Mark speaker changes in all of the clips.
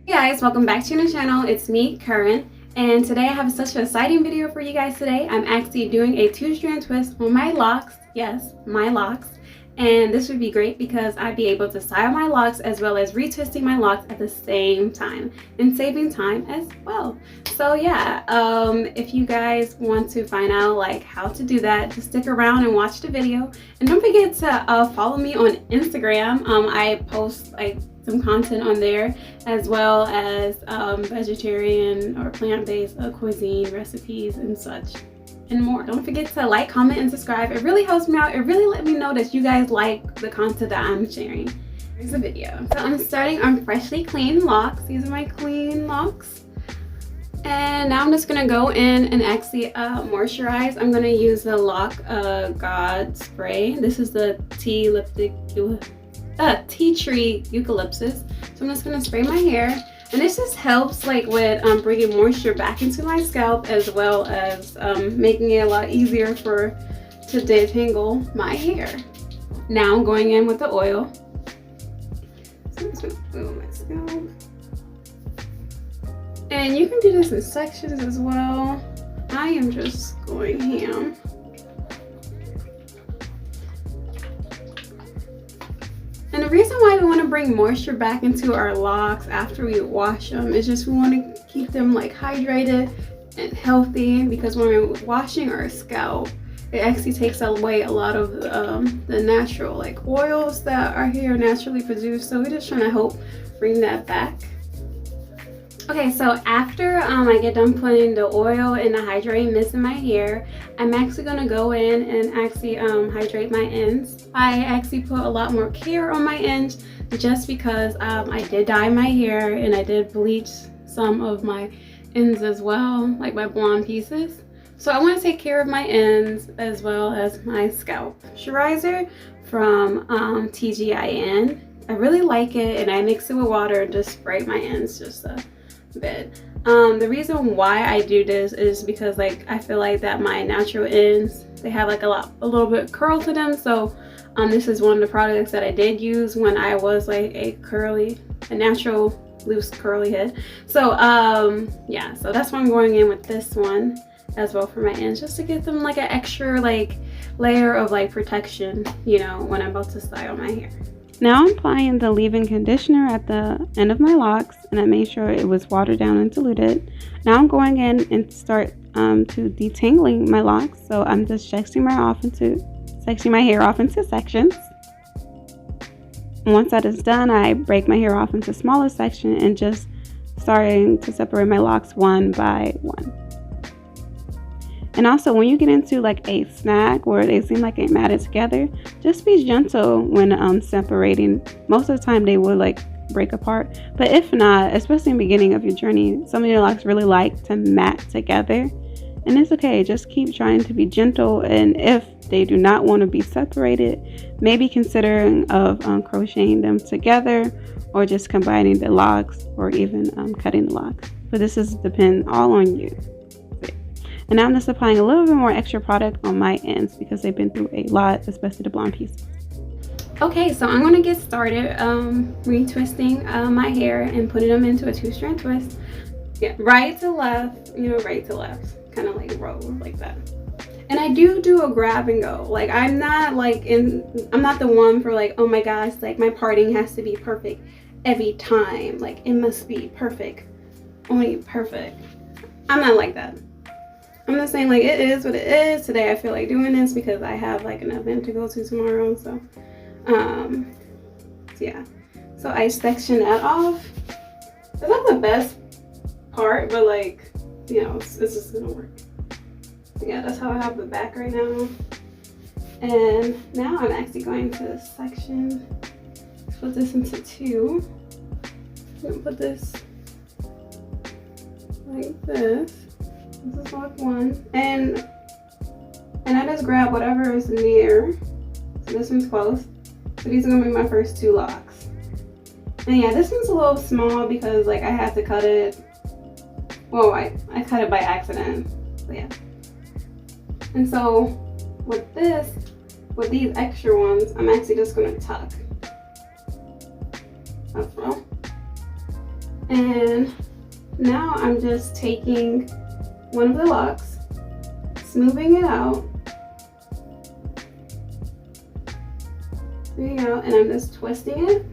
Speaker 1: Hey guys, welcome back to the channel. It's me, Kurrin, and today I have such an exciting video for you guys today. I'm actually doing a two-strand twist on my locks. Yes, my locks. And this would be great because I'd be able to style my locks as well as retwisting my locks at the same time and saving time as well. So yeah, if you guys want to find out like how to do that, just stick around and watch the video. And don't forget to follow me on Instagram. I post like some content on there as well as vegetarian or plant-based cuisine recipes and such and more. Don't forget to like, comment, and subscribe. It really helps me out. It really let me know that you guys like the content that I'm sharing. Here's the video. So I'm starting on freshly clean locks. These are my clean locks. And now I'm just gonna go in and actually moisturize. I'm gonna use the Loc God spray. This is the tea tree eucalyptus. So I'm just gonna spray my hair. And this just helps like with bringing moisture back into my scalp as well as making it a lot easier to detangle my hair. Now I'm going in with the oil. So I'm just gonna oil my scalp. And you can do this in sections as well. I am just going ham. And the reason why we want to bring moisture back into our locks after we wash them is just we want to keep them like hydrated and healthy, because when we're washing our scalp, it actually takes away a lot of the natural like oils that our hair naturally produce. So we're just trying to help bring that back. Okay, so after I get done putting the oil and the hydrating mist in my hair, I'm actually going to go in and actually hydrate my ends. I actually put a lot more care on my ends just because I did dye my hair and I did bleach some of my ends as well, like my blonde pieces. So I want to take care of my ends as well as my scalp. Moisturizer from TGIN. I really like it, and I mix it with water and just spray my ends just a bit. The reason why I do this is because like I feel like that my natural ends, they have like a little bit curl to them. So this is one of the products that I did use when I was like a natural loose curly head. So yeah, so that's why I'm going in with this one as well for my ends, just to give them like an extra like layer of like protection, you know, when I'm about to style my hair. Now I'm applying the leave-in conditioner at the end of my locks, and I made sure it was watered down and diluted. Now I'm going in and start to detangling my locks. So I'm just sectioning my hair off into sections. And once that is done, I break my hair off into smaller sections and just starting to separate my locks one by one. And also, when you get into like a snag where they seem like they matted together, just be gentle when separating. Most of the time they will like break apart, but if not, especially in the beginning of your journey, some of your locks really like to mat together, and it's okay. Just keep trying to be gentle, and if they do not want to be separated, maybe considering of crocheting them together or just combining the locks or even cutting the locks. But this is depend all on you. And now I'm just applying a little bit more extra product on my ends because they've been through a lot, especially the blonde pieces. Okay, so I'm going to get started retwisting my hair and putting them into a two-strand twist. Yeah, right to left, you know, right to left, kind of like roll like that. And I do a grab and go. Like I'm not the one for like, oh my gosh, like my parting has to be perfect every time. Like it must be perfect, only perfect. I'm not like that. I'm just saying like it is what it is. Today I feel like doing this because I have like an event to go to tomorrow. So yeah. So I section that off. It's not the best part, but like, you know, it's just gonna work. So yeah, that's how I have the back right now. And now I'm actually going to section, split this into two. I'm gonna put this like this. This is lock one, and I just grab whatever is near. So this one's close. So these are gonna be my first two locks. And yeah, this one's a little small because like I had to cut it. Well, I cut it by accident. So yeah. And so with these extra ones, I'm actually just gonna tuck up front. And now I'm just taking one of the locks, smoothing it out. Smoothing out, and I'm just twisting it.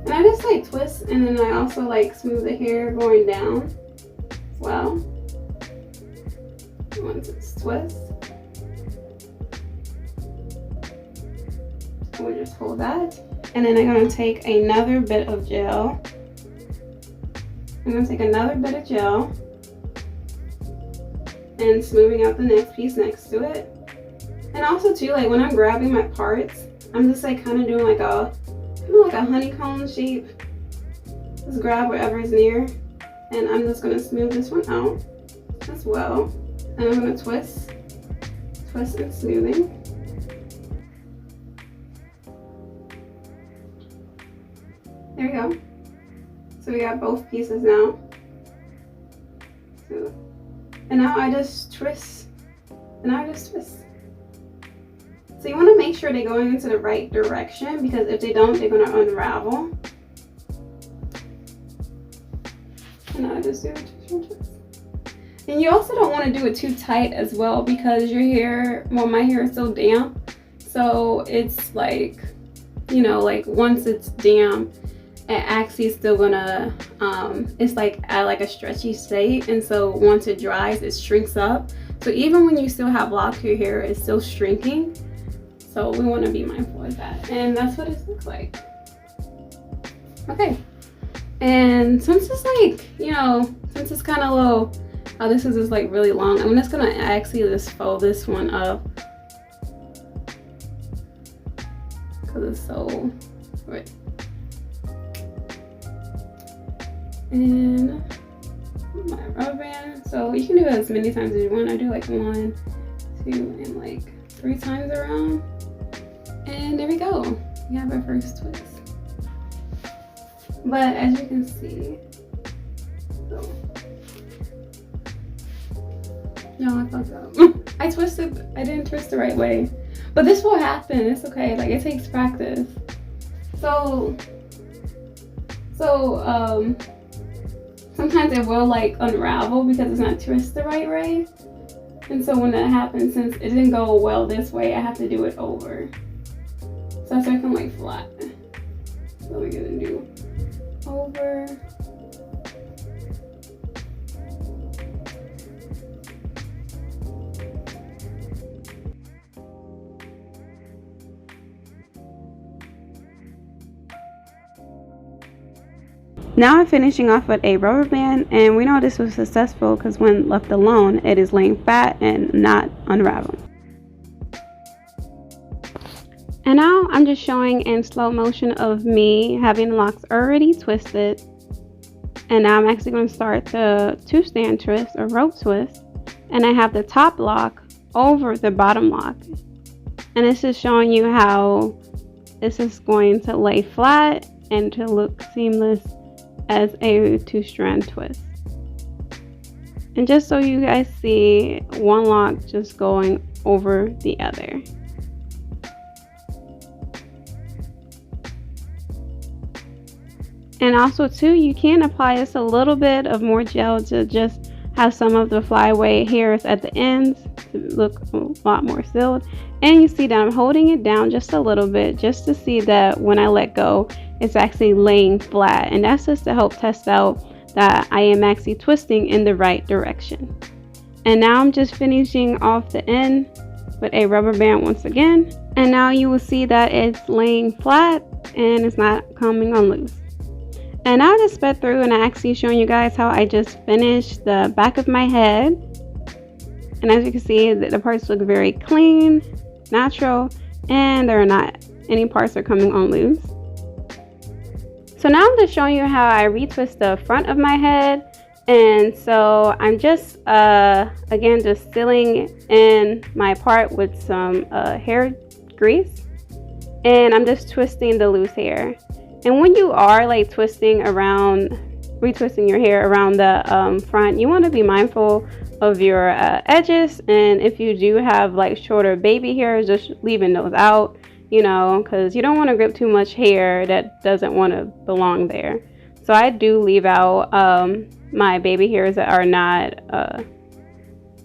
Speaker 1: And I just like twist, and then I also like smooth the hair going down as well. Once it's twist, we'll just hold that. And then I'm going to take another bit of gel. I'm going to take another bit of gel and smoothing out the next piece next to it. And also too, like when I'm grabbing my parts, I'm just like kind of doing like a honeycomb shape. Just grab whatever's near, and I'm just going to smooth this one out as well. And I'm going to twist and smoothing. There we go. So we got both pieces now. And now I just twist. So you want to make sure they're going into the right direction, because if they don't, they're going to unravel. And I just do a twist. And you also don't want to do it too tight as well, because your hair, well, my hair is so damp. So it's like, you know, like once it's damp, it actually is still gonna, it's like at like a stretchy state. And so once it dries, it shrinks up. So even when you still have locks, your hair is still shrinking. So we want to be mindful of that. And that's what it looks like. Okay. And since it's like, you know, since it's kind of low, this is just like really long, I'm just gonna actually just fold this one up because it's so right. And my rubber band. So you can do it as many times as you want. I do like 1, 2, and like 3 times around. And there we go. We have our first twist. But as you can see, so no, I fucked up. I didn't twist the right way. But this will happen. It's okay. Like, it takes practice. So sometimes it will like unravel because it's not twisted the right way. And so when that happens, since it didn't go well this way, I have to do it over. So I can like flat. So we're gonna do over.
Speaker 2: Now I'm finishing off with a rubber band, and we know this was successful because when left alone, it is laying flat and not unraveling. And now I'm just showing in slow motion of me having the locks already twisted. And now I'm actually going to start the two-strand twist or rope twist. And I have the top lock over the bottom lock. And this is showing you how this is going to lay flat and to look seamless as a two-strand twist. And just so you guys see, one lock just going over the other. And also too, you can apply just a little bit of more gel to just have some of the flyaway hairs at the ends to look a lot more sealed. And you see that I'm holding it down just a little bit just to see that when I let go, it's actually laying flat. And that's just to help test out that I am actually twisting in the right direction. And now I'm just finishing off the end with a rubber band once again. And now you will see that it's laying flat and it's not coming on loose. And I just sped through and I actually showing you guys how I just finished the back of my head. And as you can see, the parts look very clean, natural, and there are not any parts that are coming on loose. So now I'm just showing you how I retwist the front of my head. And so I'm just, again, just sealing in my part with some hair grease. And I'm just twisting the loose hair. And when you are like retwisting your hair around the front, you want to be mindful of your edges. And if you do have like shorter baby hairs, just leaving those out you know, because you don't want to grip too much hair that doesn't want to belong there. So I do leave out my baby hairs that are not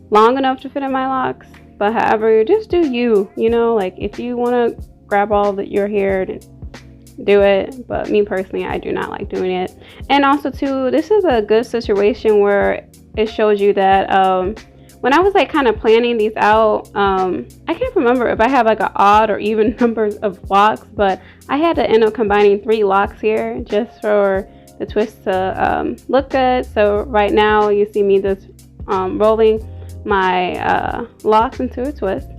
Speaker 2: long enough to fit in my locks. But however, just do you know, like if you want to grab all your hair, then do it. But me personally, I do not like doing it. And also too, this is a good situation where it shows you that when I was like kind of planning these out, I can't remember if I have like an odd or even numbers of locks, but I had to end up combining 3 locks here just for the twist to look good. So right now you see me just rolling my locks into a twist,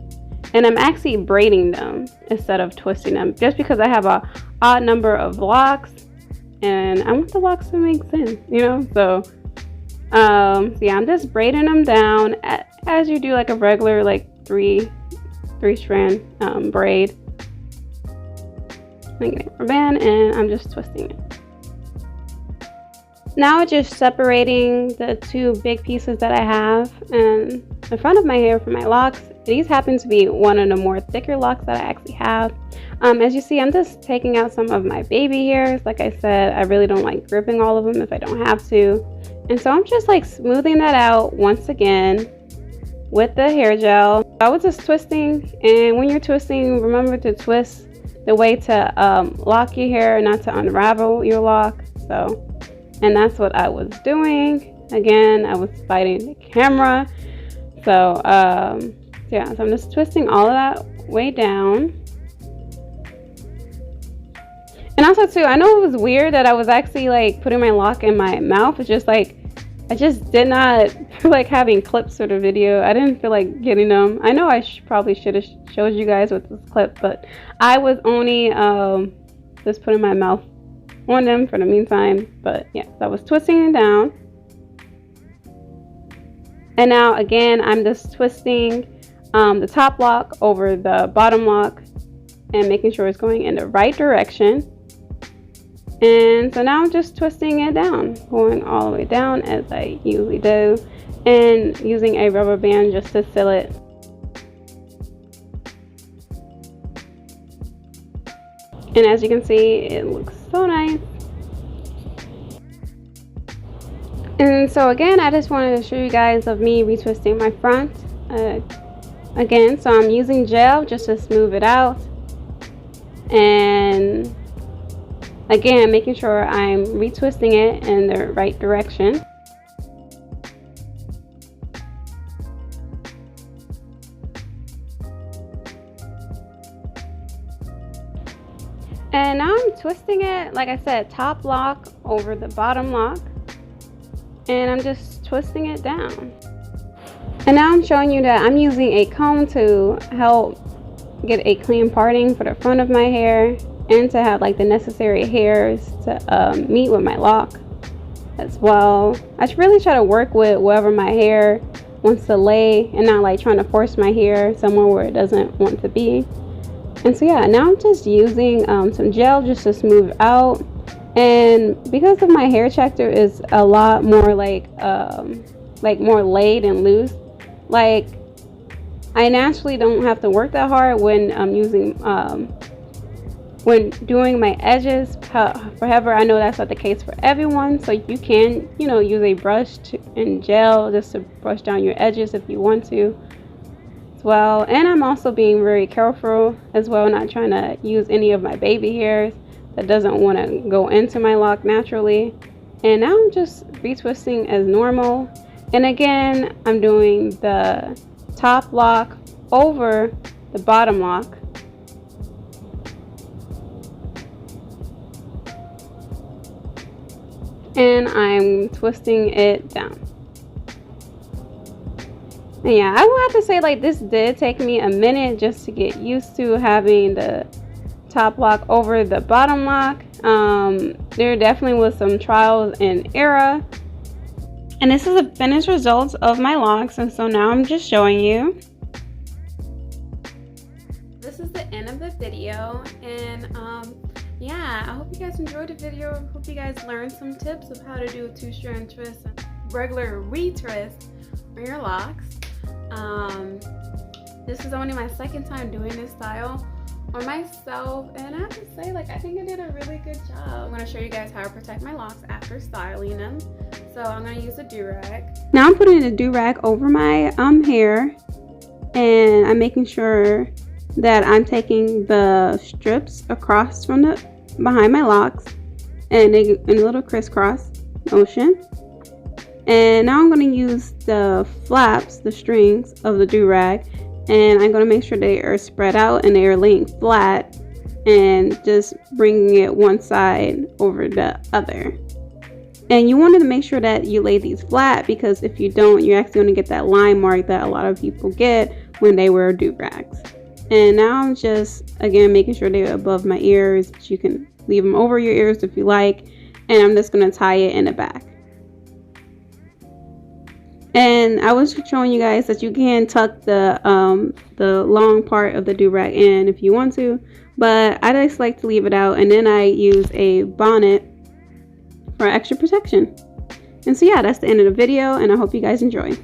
Speaker 2: and I'm actually braiding them instead of twisting them, just because I have a odd number of locks and I want the locks to make sense, you know. So yeah, I'm just braiding them down as you do like a regular like three strand braid. I'm getting a rubber band and I'm just twisting it. Now just separating the 2 big pieces that I have in the front of my hair for my locks. These happen to be one of the more thicker locks that I actually have. As you see, I'm just taking out some of my baby hairs. Like I said, I really don't like gripping all of them if I don't have to. And so I'm just like smoothing that out once again with the hair gel. I was just twisting, and when you're twisting, remember to twist the way to lock your hair, not to unravel your lock. So, and that's what I was doing. Again, I was fighting the camera. So yeah, so I'm just twisting all of that way down. And also too, I know it was weird that I was actually like putting my lock in my mouth. It's just like I just did not feel like having clips for the video. I didn't feel like getting them. I know I probably should have showed you guys with this clip, but I was only just putting my mouth on them for the meantime. But yeah, so I was twisting it down. And now again, I'm just twisting the top lock over the bottom lock and making sure it's going in the right direction. And so now I'm just twisting it down, going all the way down as I usually do, and using a rubber band just to seal it. And as you can see, it looks so nice. And so again, I just wanted to show you guys of me retwisting my front. Again, so I'm using gel just to smooth it out. And again, making sure I'm retwisting it in the right direction. And now I'm twisting it, like I said, top lock over the bottom lock. And I'm just twisting it down. And now I'm showing you that I'm using a comb to help get a clean parting for the front of my hair, and to have like the necessary hairs to meet with my lock as well. I should really try to work with wherever my hair wants to lay and not like trying to force my hair somewhere where it doesn't want to be. And so yeah, now I'm just using some gel just to smooth out. And because of my hair tractor is a lot more like more laid and loose, like I naturally don't have to work that hard when I'm using when doing my edges. However, I know that's not the case for everyone, so you can, you know, use a brush and gel just to brush down your edges if you want to as well. And I'm also being very careful as well, not trying to use any of my baby hairs that doesn't want to go into my lock naturally. And now I'm just retwisting as normal. And again, I'm doing the top lock over the bottom lock. And I'm twisting it down. And yeah, I will have to say, like, this did take me a minute just to get used to having the top lock over the bottom lock. There definitely was some trials and error. And this is the finished results of my locks, and so now I'm just showing you. This is the end of the video, and yeah, I hope you guys enjoyed the video. I hope you guys learned some tips of how to do a two-strand twist and regular retwist on your locks. This is only my second time doing this style
Speaker 1: on myself, and I have to say, like, I think I did a really good job. I'm going to show you guys how I protect my locks after styling them. So I'm going to use a do-rag.
Speaker 2: Now I'm putting a do-rag over my hair, and I'm making sure that I'm taking the strips across from the behind my locks and in a little crisscross motion. And now I'm going to use the flaps, the strings of the do-rag, and I'm going to make sure they are spread out and they are laying flat, and just bringing it one side over the other. And you wanted to make sure that you lay these flat, because if you don't, you're actually going to get that line mark that a lot of people get when they wear do-rags. And now I'm just, again, making sure they're above my ears, but you can leave them over your ears if you like. And I'm just going to tie it in the back. And I was showing you guys that you can tuck the long part of the do-rag in if you want to, but I just like to leave it out, and then I use a bonnet for extra protection. And so yeah, that's the end of the video, and I hope you guys enjoy.